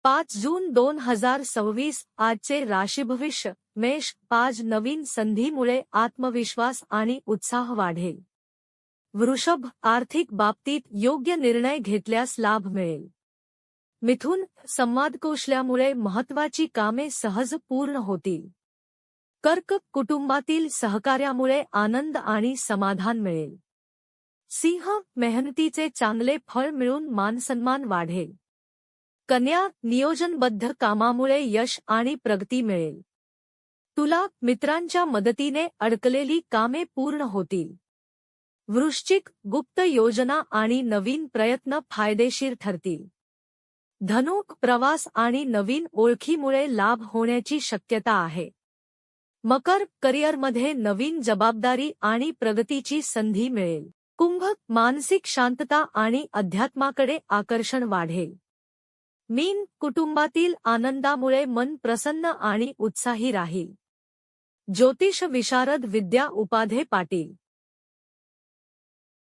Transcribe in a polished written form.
5 जून 2026 आजचे राशीभविष्य मेष 5 नवीन संधीमुळे आत्मविश्वास आणि उत्साह वाढेल. वृषभ आर्थिक बाबतीत योग्य निर्णय घेतल्यास लाभ मिळेल. मिथुन संवादकौशल्यामुळे महत्त्वाची कामे सहज पूर्ण होतील. कर्क कुटुंबातील सहकार्यामुळे आनंद आणि समाधान मिळेल. सिंह मेहनतीचे चांगले फळ मिळून मानसन्मान वाढेल. कन्या नियोजनबद्ध कामामुळे यश आणि प्रगती मिळेल. तुला मित्रांच्या मदतीने अडकलेली कामे पूर्ण होतील. वृश्चिक गुप्त योजना आणि नवीन प्रयत्न फायदेशीर ठरतील. धनु प्रवास आणि नवीन ओळखीमुळे लाभ होण्याची शक्यता आहे. मकर करिअरमध्ये नवीन जबाबदारी आणि प्रगतीची संधी मिळेल. कुंभ मानसिक शांतता आणि अध्यात्माकडे आकर्षण वाढेल. मीन कुटुंबातील आनंदामुळे मन प्रसन्न आणि उत्साही राहील. ज्योतिष विशारद विद्या उपाध्ये पाटील.